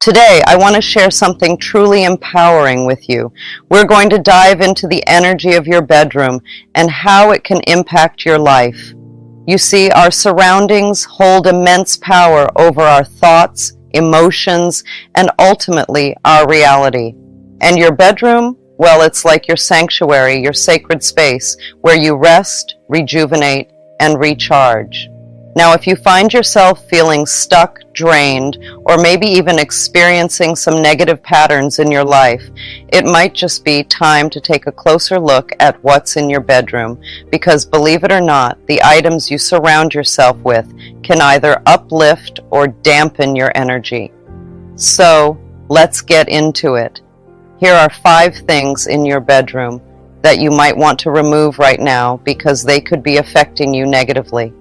Today, I want to share something truly empowering with you. We're going to dive into the energy of your bedroom and how it can impact your life. You see, our surroundings hold immense power over our thoughts, emotions, and ultimately our reality. And your bedroom, well, it's like your sanctuary, your sacred space, where you rest, rejuvenate, and recharge. Now, if you find yourself feeling stuck, drained, or maybe even experiencing some negative patterns in your life, it might just be time to take a closer look at what's in your bedroom, because believe it or not, the items you surround yourself with can either uplift or dampen your energy. So, let's get into it. Here are 5 things in your bedroom that you might want to remove right now because they could be affecting you negatively.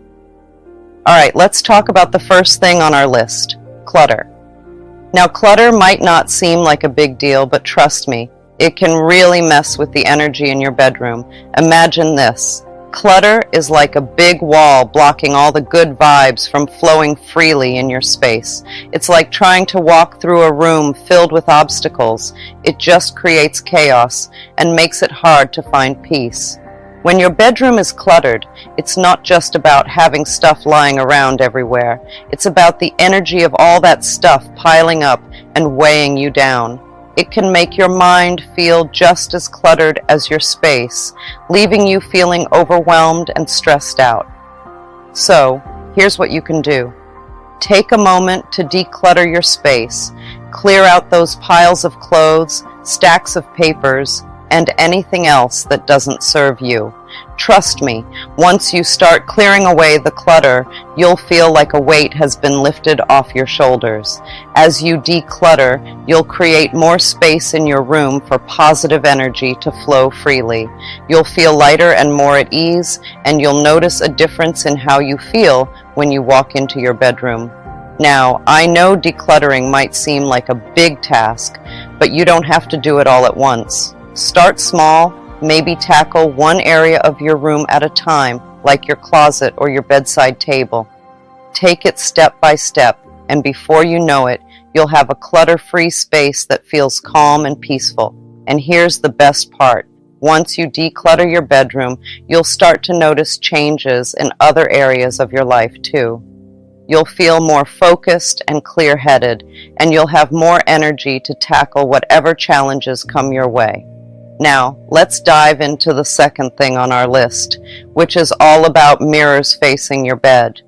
Alright, let's talk about the first thing on our list, clutter. Now, clutter might not seem like a big deal, but trust me, it can really mess with the energy in your bedroom. Imagine this. Clutter is like a big wall blocking all the good vibes from flowing freely in your space. It's like trying to walk through a room filled with obstacles. It just creates chaos and makes it hard to find peace. When your bedroom is cluttered, it's not just about having stuff lying around everywhere. It's about the energy of all that stuff piling up and weighing you down. It can make your mind feel just as cluttered as your space, leaving you feeling overwhelmed and stressed out. So, here's what you can do. Take a moment to declutter your space. Clear out those piles of clothes, stacks of papers, and anything else that doesn't serve you. Trust me, once you start clearing away the clutter, you'll feel like a weight has been lifted off your shoulders. As you declutter, you'll create more space in your room for positive energy to flow freely. You'll feel lighter and more at ease, and you'll notice a difference in how you feel when you walk into your bedroom. Now, I know decluttering might seem like a big task, but you don't have to do it all at once. Start small, maybe tackle one area of your room at a time, like your closet or your bedside table. Take it step by step, and before you know it, you'll have a clutter-free space that feels calm and peaceful. And here's the best part. Once you declutter your bedroom, you'll start to notice changes in other areas of your life too. You'll feel more focused and clear-headed, and you'll have more energy to tackle whatever challenges come your way. Now, let's dive into the second thing on our list, which is all about mirrors facing your bed.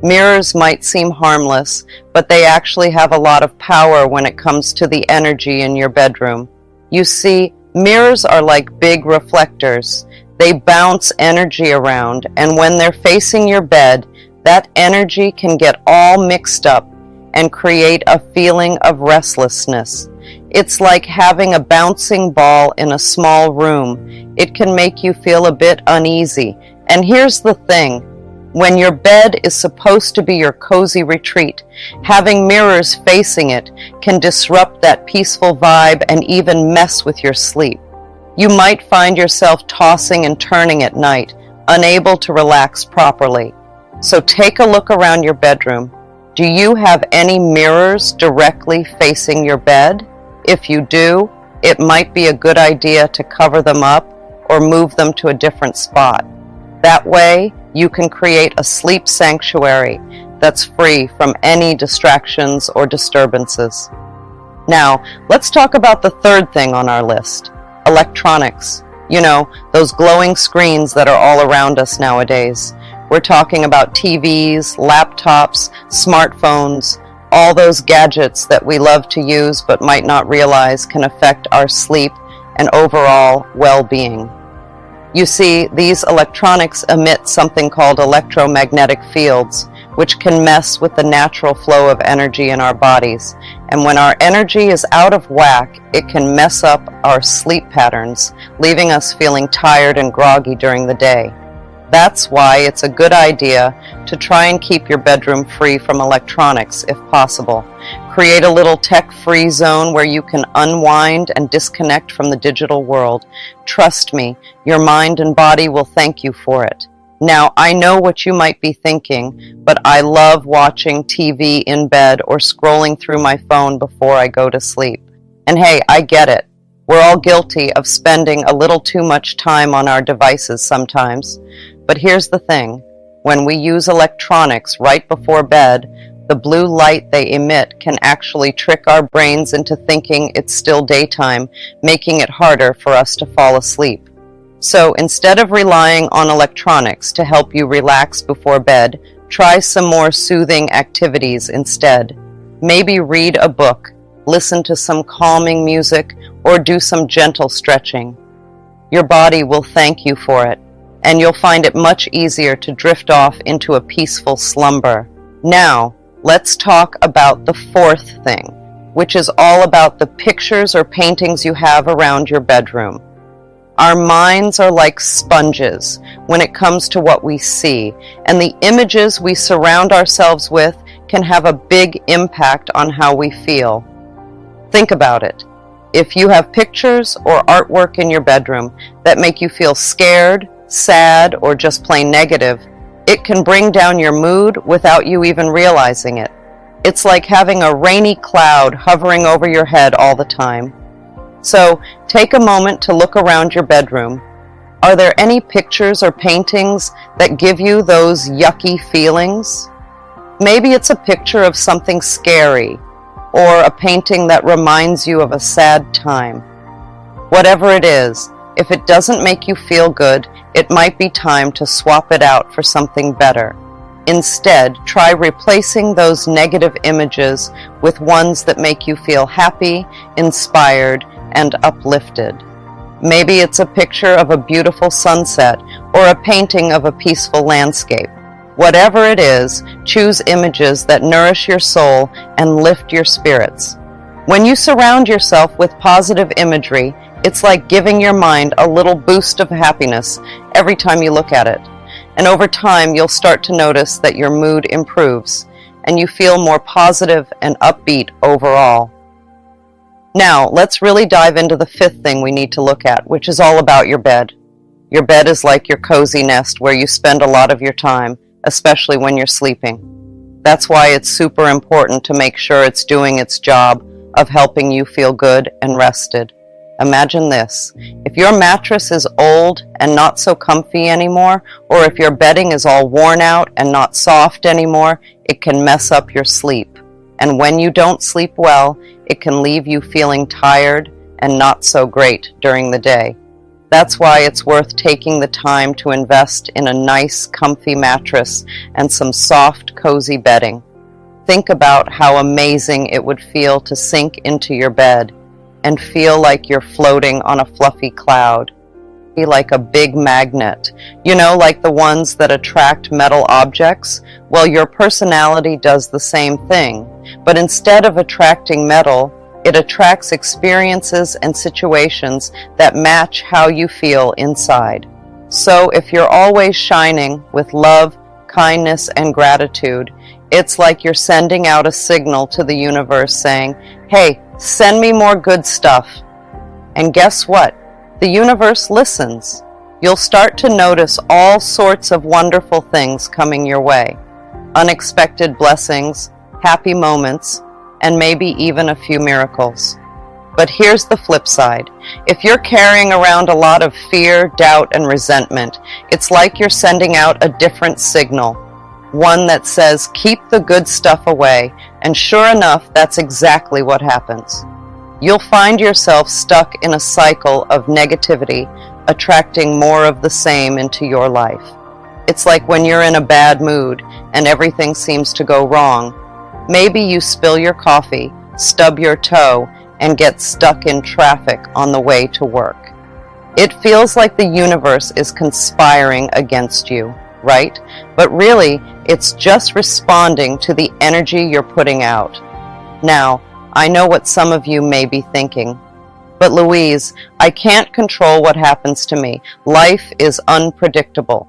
Mirrors might seem harmless, but they actually have a lot of power when it comes to the energy in your bedroom. You see, mirrors are like big reflectors. They bounce energy around, and when they're facing your bed, that energy can get all mixed up and create a feeling of restlessness. It's like having a bouncing ball in a small room. It can make you feel a bit uneasy. And here's the thing. When your bed is supposed to be your cozy retreat, having mirrors facing it can disrupt that peaceful vibe and even mess with your sleep. You might find yourself tossing and turning at night, unable to relax properly. So take a look around your bedroom. Do you have any mirrors directly facing your bed? If you do, it might be a good idea to cover them up or move them to a different spot. That way, you can create a sleep sanctuary that's free from any distractions or disturbances. Now, let's talk about the third thing on our list, electronics. You know, those glowing screens that are all around us nowadays. We're talking about TVs, laptops, smartphones, all those gadgets that we love to use but might not realize can affect our sleep and overall well-being. You see, these electronics emit something called electromagnetic fields, which can mess with the natural flow of energy in our bodies. And when our energy is out of whack, it can mess up our sleep patterns, leaving us feeling tired and groggy during the day. That's why it's a good idea to try and keep your bedroom free from electronics if possible. Create a little tech-free zone where you can unwind and disconnect from the digital world. Trust me, your mind and body will thank you for it. Now, I know what you might be thinking, but I love watching TV in bed or scrolling through my phone before I go to sleep. And hey, I get it. We're all guilty of spending a little too much time on our devices sometimes. But here's the thing. When we use electronics right before bed, the blue light they emit can actually trick our brains into thinking it's still daytime, making it harder for us to fall asleep. So instead of relying on electronics to help you relax before bed, try some more soothing activities instead. Maybe read a book, listen to some calming music, or do some gentle stretching. Your body will thank you for it, and you'll find it much easier to drift off into a peaceful slumber. Now, let's talk about the fourth thing, which is all about the pictures or paintings you have around your bedroom. Our minds are like sponges when it comes to what we see, and the images we surround ourselves with can have a big impact on how we feel. Think about it. If you have pictures or artwork in your bedroom that make you feel scared, sad, or just plain negative, it can bring down your mood without you even realizing it. It's like having a rainy cloud hovering over your head all the time. So, take a moment to look around your bedroom. Are there any pictures or paintings that give you those yucky feelings? Maybe it's a picture of something scary, or a painting that reminds you of a sad time. Whatever it is, if it doesn't make you feel good, it might be time to swap it out for something better. Instead, try replacing those negative images with ones that make you feel happy, inspired, and uplifted. Maybe it's a picture of a beautiful sunset or a painting of a peaceful landscape. Whatever it is, choose images that nourish your soul and lift your spirits. When you surround yourself with positive imagery, it's like giving your mind a little boost of happiness every time you look at it. And over time, you'll start to notice that your mood improves and you feel more positive and upbeat overall. Now, let's really dive into the fifth thing we need to look at, which is all about your bed. Your bed is like your cozy nest where you spend a lot of your time, especially when you're sleeping. That's why it's super important to make sure it's doing its job of helping you feel good and rested. Imagine this. If your mattress is old and not so comfy anymore, or if your bedding is all worn out and not soft anymore, it can mess up your sleep. And when you don't sleep well, it can leave you feeling tired and not so great during the day. That's why it's worth taking the time to invest in a nice, comfy mattress and some soft, cozy bedding. Think about how amazing it would feel to sink into your bed and feel like you're floating on a fluffy cloud. Be like a big magnet, like the ones that attract metal objects. Well, your personality does the same thing, but instead of attracting metal, it attracts experiences and situations that match how you feel inside. So if you're always shining with love, kindness, and gratitude, it's like you're sending out a signal to the universe saying, "Hey, send me more good stuff." And guess what? The universe listens. You'll start to notice all sorts of wonderful things coming your way. Unexpected blessings, happy moments, and maybe even a few miracles. But here's the flip side. If you're carrying around a lot of fear, doubt, and resentment, it's like you're sending out a different signal. One that says, keep the good stuff away, and sure enough, that's exactly what happens. You'll find yourself stuck in a cycle of negativity, attracting more of the same into your life. It's like when you're in a bad mood and everything seems to go wrong. Maybe you spill your coffee, stub your toe, and get stuck in traffic on the way to work. It feels like the universe is conspiring against you, right? But really, it's just responding to the energy you're putting out. Now, I know what some of you may be thinking, but Louise, I can't control what happens to me. Life is unpredictable.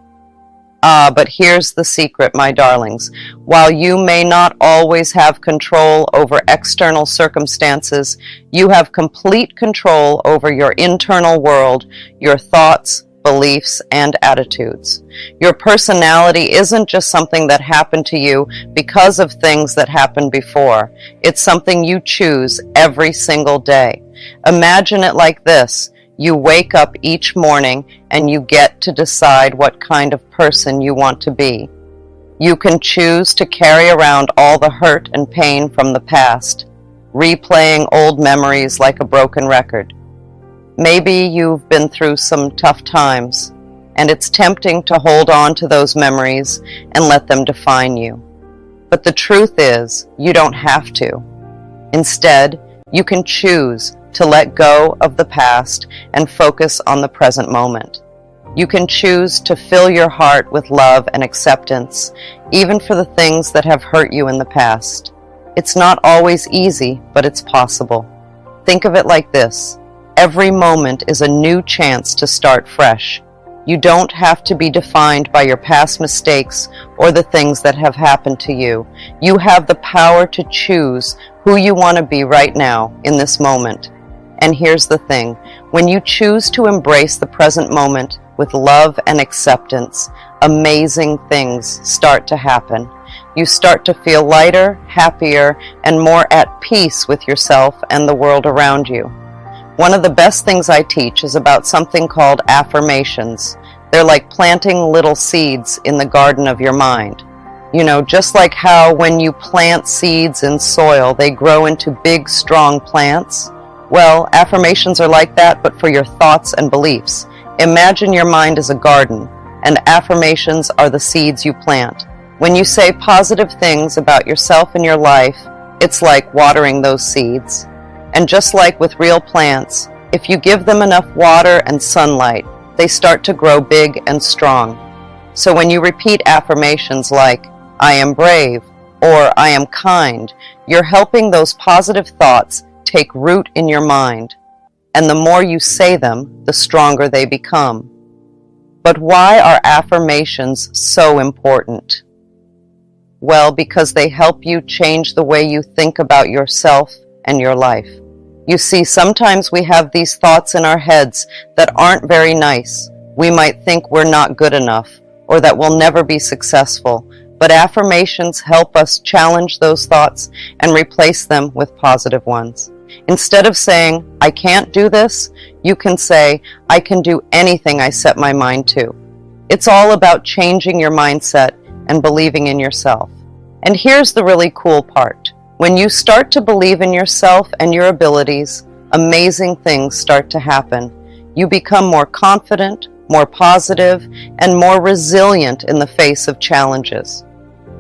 But here's the secret, my darlings. While you may not always have control over external circumstances, you have complete control over your internal world, your thoughts, beliefs, and attitudes. Your personality isn't just something that happened to you because of things that happened before. It's something you choose every single day. Imagine it like this. You wake up each morning and you get to decide what kind of person you want to be. You can choose to carry around all the hurt and pain from the past, replaying old memories like a broken record. Maybe you've been through some tough times, and it's tempting to hold on to those memories and let them define you. But the truth is, you don't have to. Instead, you can choose to let go of the past and focus on the present moment. You can choose to fill your heart with love and acceptance, even for the things that have hurt you in the past. It's not always easy, but it's possible. Think of it like this. Every moment is a new chance to start fresh. You don't have to be defined by your past mistakes or the things that have happened to you. You have the power to choose who you want to be right now in this moment. And here's the thing, when you choose to embrace the present moment with love and acceptance, amazing things start to happen. You start to feel lighter, happier, and more at peace with yourself and the world around you. One of the best things I teach is about something called affirmations. They're like planting little seeds in the garden of your mind. You know, just like how when you plant seeds in soil, they grow into big, strong plants. Well, affirmations are like that, but for your thoughts and beliefs. Imagine your mind as a garden, and affirmations are the seeds you plant. When you say positive things about yourself and your life, it's like watering those seeds. And just like with real plants, if you give them enough water and sunlight, they start to grow big and strong. So when you repeat affirmations like, I am brave, or I am kind, you're helping those positive thoughts take root in your mind. And the more you say them, the stronger they become. But why are affirmations so important? Well, because they help you change the way you think about yourself and your life. You see, sometimes we have these thoughts in our heads that aren't very nice. We might think we're not good enough, or that we'll never be successful. But affirmations help us challenge those thoughts and replace them with positive ones. Instead of saying, I can't do this, you can say, I can do anything I set my mind to. It's all about changing your mindset and believing in yourself. And here's the really cool part. When you start to believe in yourself and your abilities, amazing things start to happen. You become more confident, more positive, and more resilient in the face of challenges.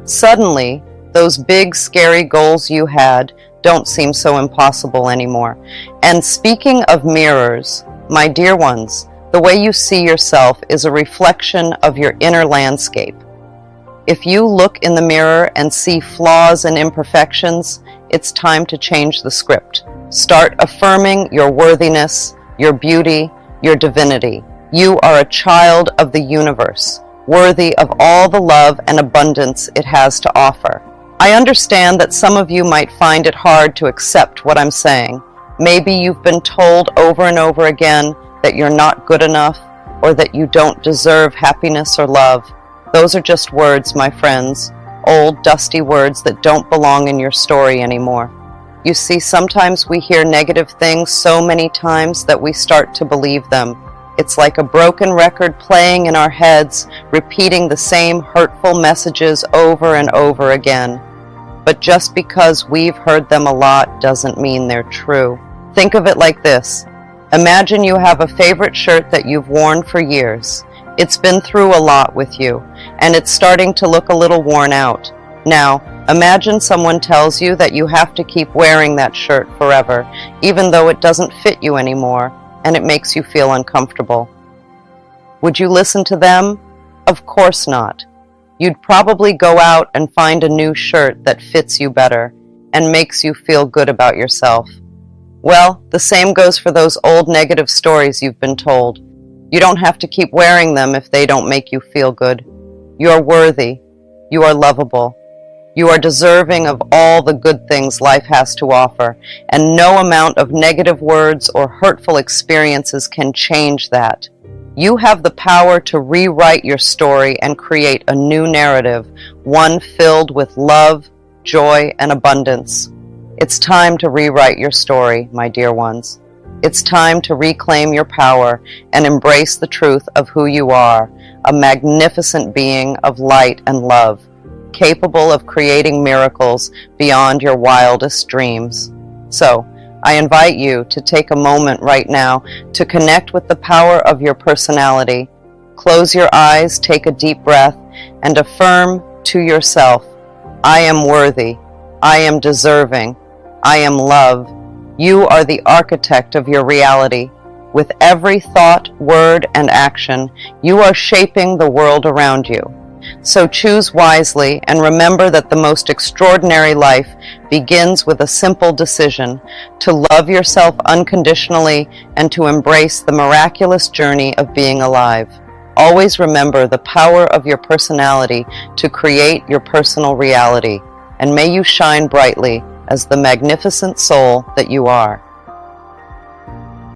Suddenly, those big, scary goals you had don't seem so impossible anymore. And speaking of mirrors, my dear ones, the way you see yourself is a reflection of your inner landscape. If you look in the mirror and see flaws and imperfections, it's time to change the script. Start affirming your worthiness, your beauty, your divinity. You are a child of the universe, worthy of all the love and abundance it has to offer. I understand that some of you might find it hard to accept what I'm saying. Maybe you've been told over and over again that you're not good enough or that you don't deserve happiness or love. Those are just words, my friends, old, dusty words that don't belong in your story anymore. You see, sometimes we hear negative things so many times that we start to believe them. It's like a broken record playing in our heads, repeating the same hurtful messages over and over again. But just because we've heard them a lot doesn't mean they're true. Think of it like this. Imagine you have a favorite shirt that you've worn for years. It's been through a lot with you, and it's starting to look a little worn out. Now, imagine someone tells you that you have to keep wearing that shirt forever, even though it doesn't fit you anymore, and it makes you feel uncomfortable. Would you listen to them? Of course not. You'd probably go out and find a new shirt that fits you better and makes you feel good about yourself. Well, the same goes for those old negative stories you've been told. You don't have to keep wearing them if they don't make you feel good. You are worthy. You are lovable. You are deserving of all the good things life has to offer, and no amount of negative words or hurtful experiences can change that. You have the power to rewrite your story and create a new narrative, one filled with love, joy, and abundance. It's time to rewrite your story, my dear ones. It's time to reclaim your power and embrace the truth of who you are, a magnificent being of light and love, capable of creating miracles beyond your wildest dreams. So, I invite you to take a moment right now to connect with the power of your personality. Close your eyes, take a deep breath, and affirm to yourself, I am worthy, I am deserving, I am love. You are the architect of your reality. With every thought, word, and action, you are shaping the world around you. So choose wisely and remember that the most extraordinary life begins with a simple decision to love yourself unconditionally and to embrace the miraculous journey of being alive. Always remember the power of your personality to create your personal reality, and may you shine brightly as the magnificent soul that you are.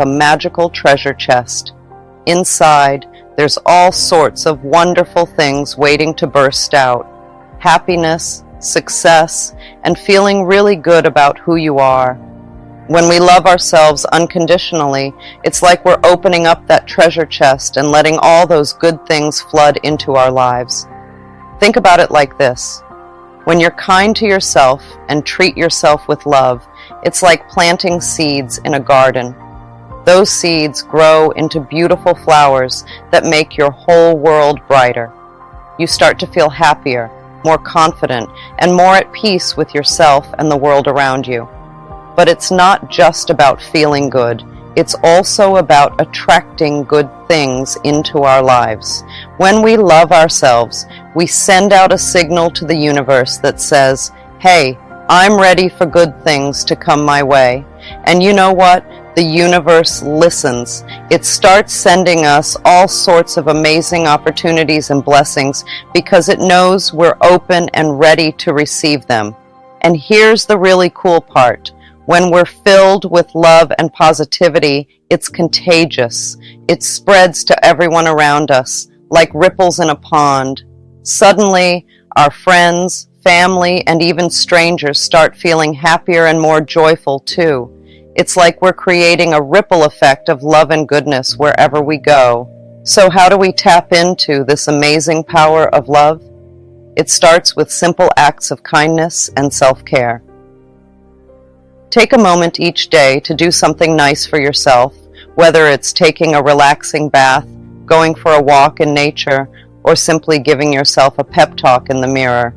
A magical treasure chest. Inside, there's all sorts of wonderful things waiting to burst out. Happiness, success, and feeling really good about who you are. When we love ourselves unconditionally, it's like we're opening up that treasure chest and letting all those good things flood into our lives. Think about it like this. When you're kind to yourself and treat yourself with love, it's like planting seeds in a garden. Those seeds grow into beautiful flowers that make your whole world brighter. You start to feel happier, more confident, and more at peace with yourself and the world around you. But it's not just about feeling good. It's also about attracting good things into our lives. When we love ourselves, we send out a signal to the universe that says, hey, I'm ready for good things to come my way. And you know what? The universe listens. It starts sending us all sorts of amazing opportunities and blessings because it knows we're open and ready to receive them. And here's the really cool part. When we're filled with love and positivity, it's contagious. It spreads to everyone around us, like ripples in a pond. Suddenly, our friends, family, and even strangers start feeling happier and more joyful too. It's like we're creating a ripple effect of love and goodness wherever we go. So how do we tap into this amazing power of love? It starts with simple acts of kindness and self-care. Take a moment each day to do something nice for yourself, whether it's taking a relaxing bath, going for a walk in nature, or simply giving yourself a pep talk in the mirror.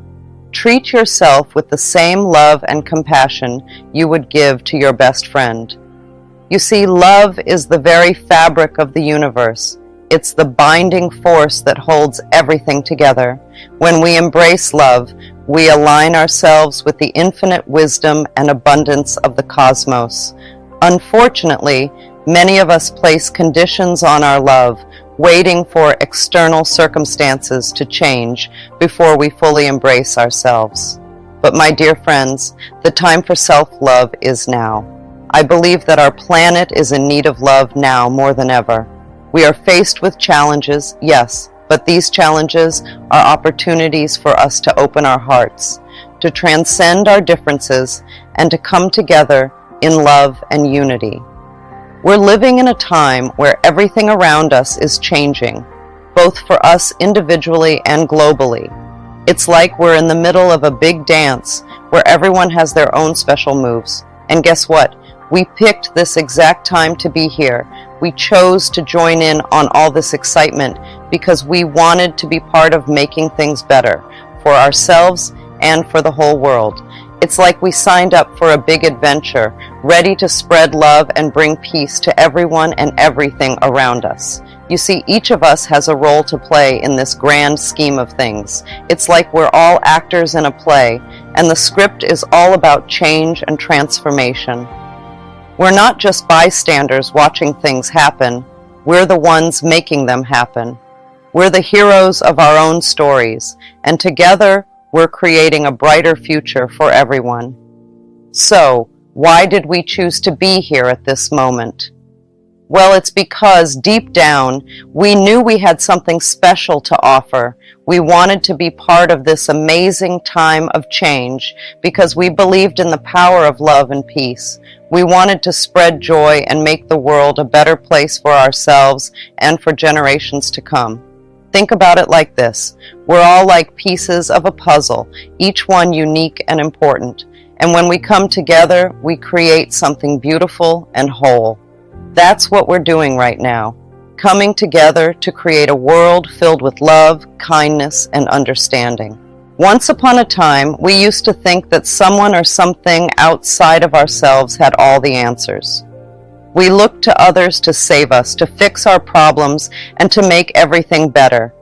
Treat yourself with the same love and compassion you would give to your best friend. You see, love is the very fabric of the universe. It's the binding force that holds everything together. When we embrace love, we align ourselves with the infinite wisdom and abundance of the cosmos. Unfortunately, many of us place conditions on our love, waiting for external circumstances to change before we fully embrace ourselves. But my dear friends, the time for self-love is now. I believe that our planet is in need of love now more than ever. We are faced with challenges, yes, but these challenges are opportunities for us to open our hearts, to transcend our differences, and to come together in love and unity. We're living in a time where everything around us is changing, both for us individually and globally. It's like we're in the middle of a big dance where everyone has their own special moves. And guess what? We picked this exact time to be here. We chose to join in on all this excitement because we wanted to be part of making things better for ourselves and for the whole world. It's like we signed up for a big adventure, ready to spread love and bring peace to everyone and everything around us. You see, each of us has a role to play in this grand scheme of things. It's like we're all actors in a play, and the script is all about change and transformation. We're not just bystanders watching things happen. We're the ones making them happen. We're the heroes of our own stories, and together we're creating a brighter future for everyone. So, why did we choose to be here at this moment? Well, it's because deep down, we knew we had something special to offer. We wanted to be part of this amazing time of change because we believed in the power of love and peace. We wanted to spread joy and make the world a better place for ourselves and for generations to come. Think about it like this. We're all like pieces of a puzzle, each one unique and important. And when we come together, we create something beautiful and whole. That's what we're doing right now, coming together to create a world filled with love, kindness, and understanding. Once upon a time, we used to think that someone or something outside of ourselves had all the answers. We looked to others to save us, to fix our problems, and to make everything better.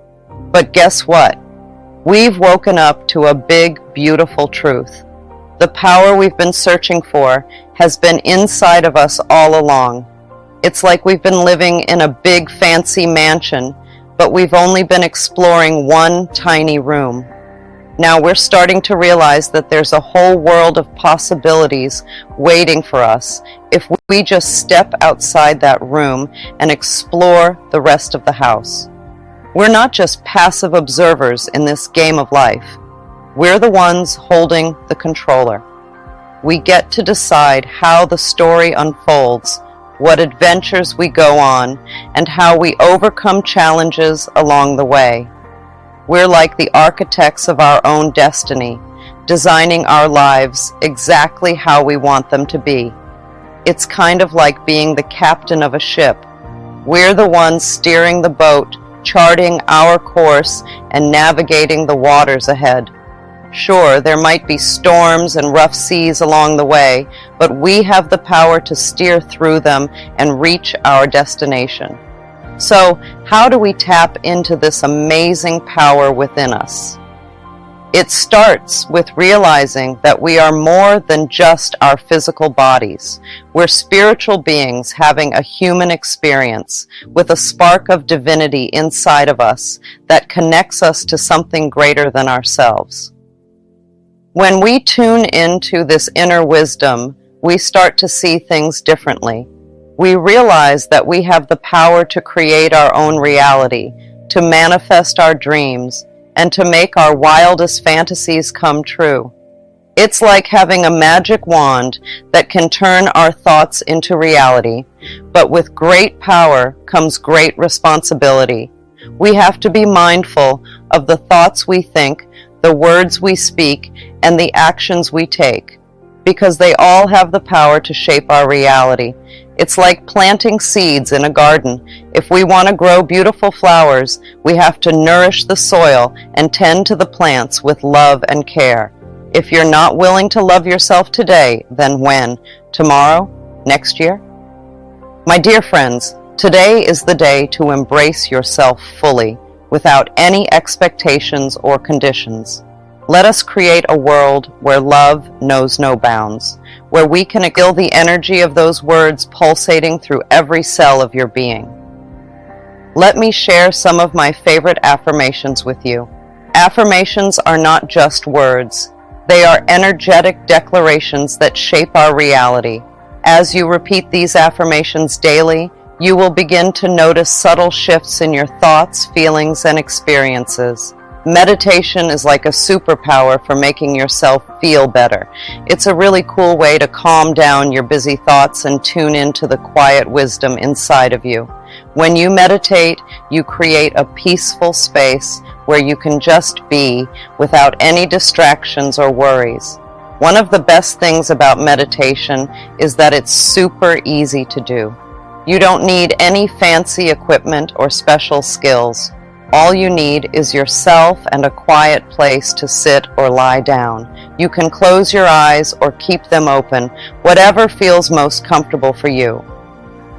But guess what? We've woken up to a big, beautiful truth. The power we've been searching for has been inside of us all along. It's like we've been living in a big, fancy mansion, but we've only been exploring one tiny room. Now we're starting to realize that there's a whole world of possibilities waiting for us if we just step outside that room and explore the rest of the house. We're not just passive observers in this game of life. We're the ones holding the controller. We get to decide how the story unfolds, what adventures we go on, and how we overcome challenges along the way. We're like the architects of our own destiny, designing our lives exactly how we want them to be. It's kind of like being the captain of a ship. We're the ones steering the boat, charting our course, and navigating the waters ahead. Sure, there might be storms and rough seas along the way, but we have the power to steer through them and reach our destination. So, how do we tap into this amazing power within us? It starts with realizing that we are more than just our physical bodies. We're spiritual beings having a human experience with a spark of divinity inside of us that connects us to something greater than ourselves. When we tune into this inner wisdom, we start to see things differently. We realize that we have the power to create our own reality, to manifest our dreams, and to make our wildest fantasies come true. It's like having a magic wand that can turn our thoughts into reality, but with great power comes great responsibility. We have to be mindful of the thoughts we think, the words we speak, and the actions we take, because they all have the power to shape our reality. It's like planting seeds in a garden. If we want to grow beautiful flowers, we have to nourish the soil and tend to the plants with love and care. If you're not willing to love yourself today, then when? Tomorrow? Next year? My dear friends, today is the day to embrace yourself fully, without any expectations or conditions. Let us create a world where love knows no bounds, where we can feel the energy of those words pulsating through every cell of your being. Let me share some of my favorite affirmations with you. Affirmations are not just words. They are energetic declarations that shape our reality. As you repeat these affirmations daily, you will begin to notice subtle shifts in your thoughts, feelings, and experiences. Meditation is like a superpower for making yourself feel better. It's a really cool way to calm down your busy thoughts and tune into the quiet wisdom inside of you. When you meditate, you create a peaceful space where you can just be without any distractions or worries. One of the best things about meditation is that it's super easy to do. You don't need any fancy equipment or special skills. All you need is yourself and a quiet place to sit or lie down. You can close your eyes or keep them open, whatever feels most comfortable for you.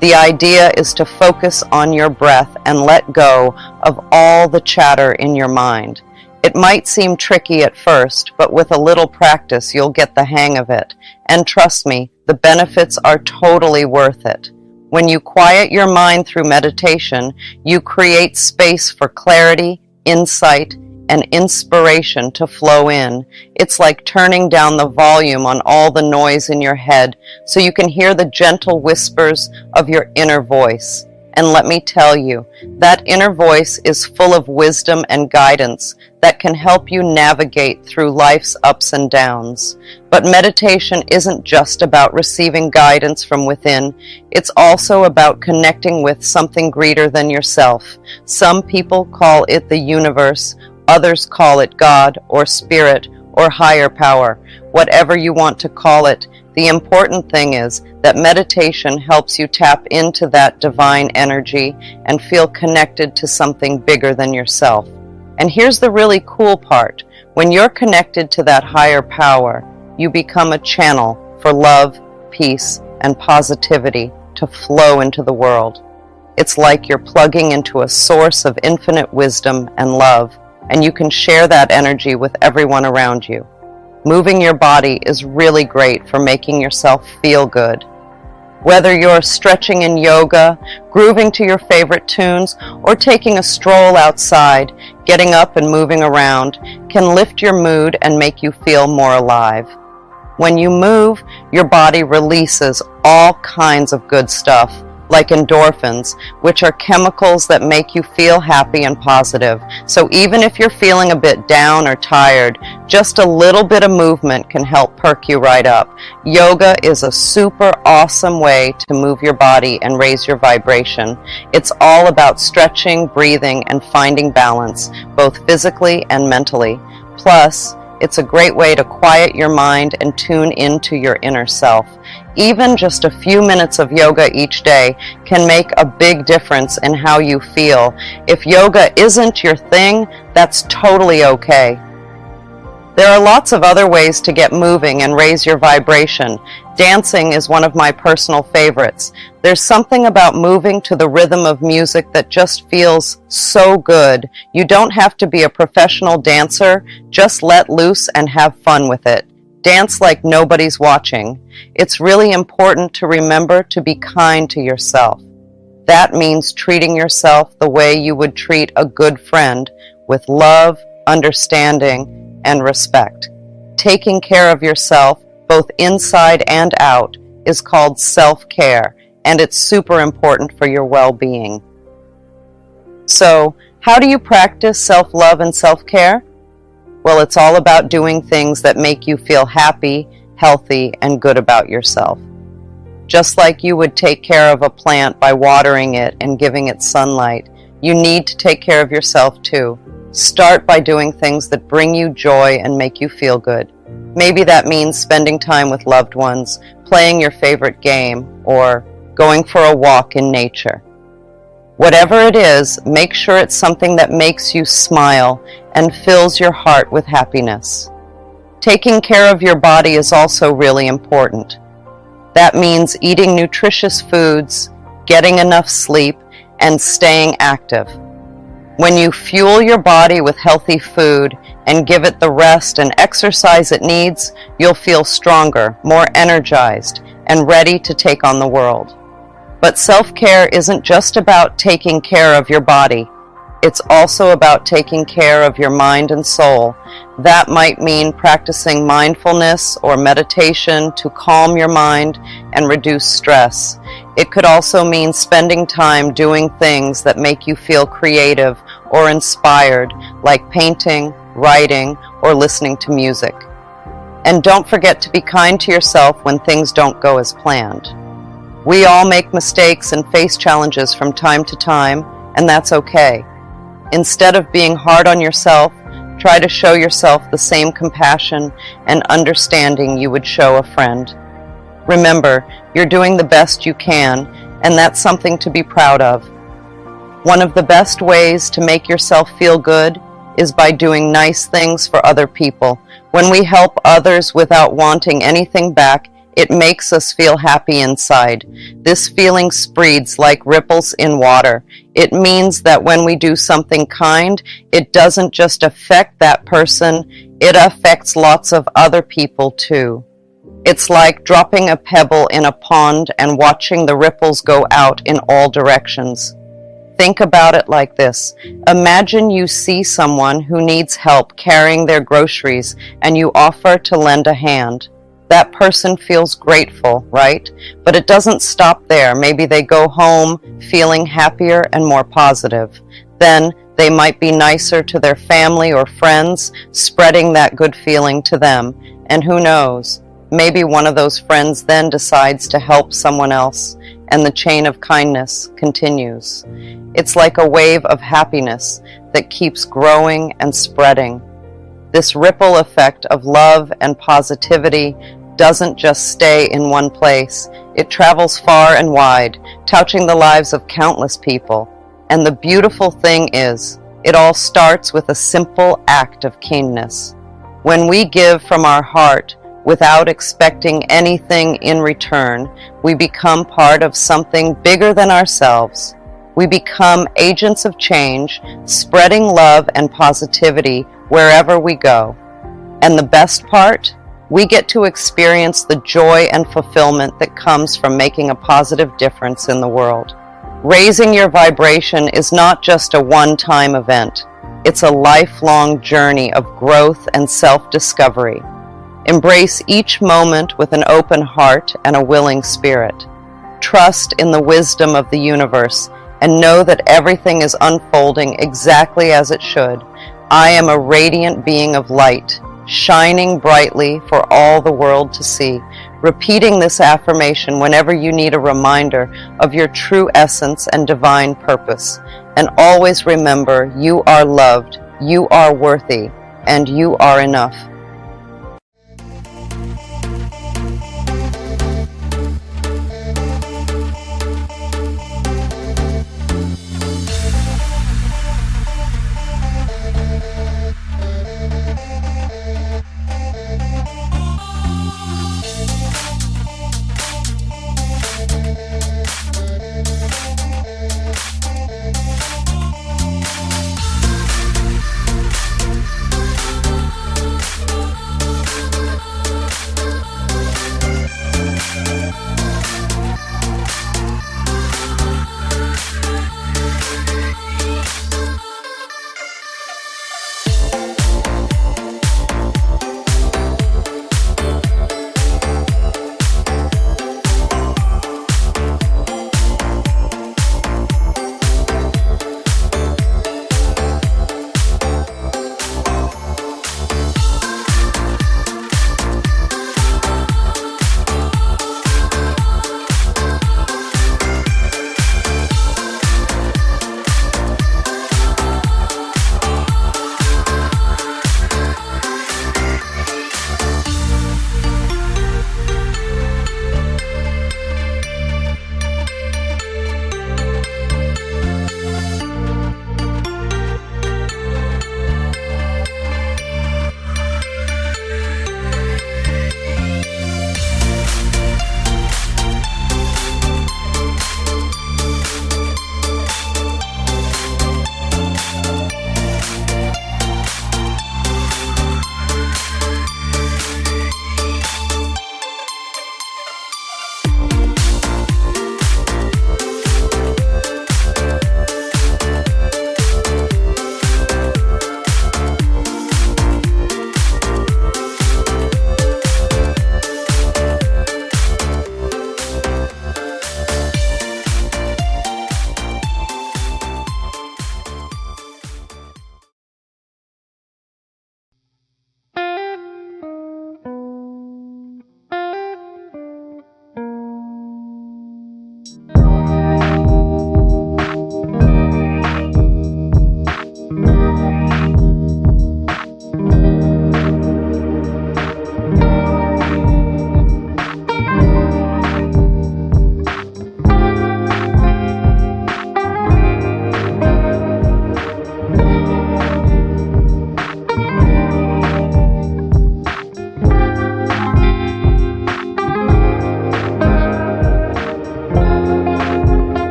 The idea is to focus on your breath and let go of all the chatter in your mind. It might seem tricky at first, but with a little practice you'll get the hang of it. And trust me, the benefits are totally worth it. When you quiet your mind through meditation, you create space for clarity, insight, and inspiration to flow in. It's like turning down the volume on all the noise in your head so you can hear the gentle whispers of your inner voice. And let me tell you, that inner voice is full of wisdom and guidance that can help you navigate through life's ups and downs. But meditation isn't just about receiving guidance from within, it's also about connecting with something greater than yourself. Some people call it the universe, others call it God or spirit or higher power. Whatever you want to call it, the important thing is that meditation helps you tap into that divine energy and feel connected to something bigger than yourself. And here's the really cool part. When you're connected to that higher power, you become a channel for love, peace, and positivity to flow into the world. It's like you're plugging into a source of infinite wisdom and love, and you can share that energy with everyone around you. Moving your body is really great for making yourself feel good. Whether you're stretching in yoga, grooving to your favorite tunes, or taking a stroll outside, getting up and moving around can lift your mood and make you feel more alive. When you move, your body releases all kinds of good stuff, like endorphins, which are chemicals that make you feel happy and positive. So even if you're feeling a bit down or tired, just a little bit of movement can help perk you right up. Yoga is a super awesome way to move your body and raise your vibration. It's all about stretching, breathing, and finding balance, both physically and mentally. Plus, it's a great way to quiet your mind and tune into your inner self. Even just a few minutes of yoga each day can make a big difference in how you feel. If yoga isn't your thing, that's totally okay. There are lots of other ways to get moving and raise your vibration. Dancing is one of my personal favorites. There's something about moving to the rhythm of music that just feels so good. You don't have to be a professional dancer, just let loose and have fun with it. Dance like nobody's watching. It's really important to remember to be kind to yourself. That means treating yourself the way you would treat a good friend, with love, understanding, and respect. Taking care of yourself, both inside and out, is called self-care, and it's super important for your well-being. So, how do you practice self-love and self-care? Well, it's all about doing things that make you feel happy, healthy, and good about yourself. Just like you would take care of a plant by watering it and giving it sunlight, you need to take care of yourself too. Start by doing things that bring you joy and make you feel good. Maybe that means spending time with loved ones, playing your favorite game, or going for a walk in nature. Whatever it is, make sure it's something that makes you smile and fills your heart with happiness. Taking care of your body is also really important. That means eating nutritious foods, getting enough sleep, and staying active. When you fuel your body with healthy food and give it the rest and exercise it needs, you'll feel stronger, more energized, and ready to take on the world. But self-care isn't just about taking care of your body. It's also about taking care of your mind and soul. That might mean practicing mindfulness or meditation to calm your mind and reduce stress. It could also mean spending time doing things that make you feel creative or inspired, like painting, writing, or listening to music. And don't forget to be kind to yourself when things don't go as planned. We all make mistakes and face challenges from time to time, and that's okay. Instead of being hard on yourself, try to show yourself the same compassion and understanding you would show a friend. Remember, you're doing the best you can, and that's something to be proud of. One of the best ways to make yourself feel good is by doing nice things for other people. When we help others without wanting anything back, it makes us feel happy inside. This feeling spreads like ripples in water. It means that when we do something kind, it doesn't just affect that person, it affects lots of other people too. It's like dropping a pebble in a pond and watching the ripples go out in all directions. Think about it like this. Imagine you see someone who needs help carrying their groceries and you offer to lend a hand. That person feels grateful, right? But it doesn't stop there. Maybe they go home feeling happier and more positive. Then they might be nicer to their family or friends, spreading that good feeling to them. And who knows, maybe one of those friends then decides to help someone else, and the chain of kindness continues. It's like a wave of happiness that keeps growing and spreading. This ripple effect of love and positivity doesn't just stay in one place. It travels far and wide, touching the lives of countless people. And the beautiful thing is, it all starts with a simple act of kindness. When we give from our heart without expecting anything in return, we become part of something bigger than ourselves. We become agents of change, spreading love and positivity wherever we go. And the best part? We get to experience the joy and fulfillment that comes from making a positive difference in the world. Raising your vibration is not just a one-time event. It's a lifelong journey of growth and self-discovery. Embrace each moment with an open heart and a willing spirit. Trust in the wisdom of the universe and know that everything is unfolding exactly as it should. I am a radiant being of light, shining brightly for all the world to see. Repeating this affirmation whenever you need a reminder of your true essence and divine purpose. And always remember, you are loved, you are worthy, and you are enough.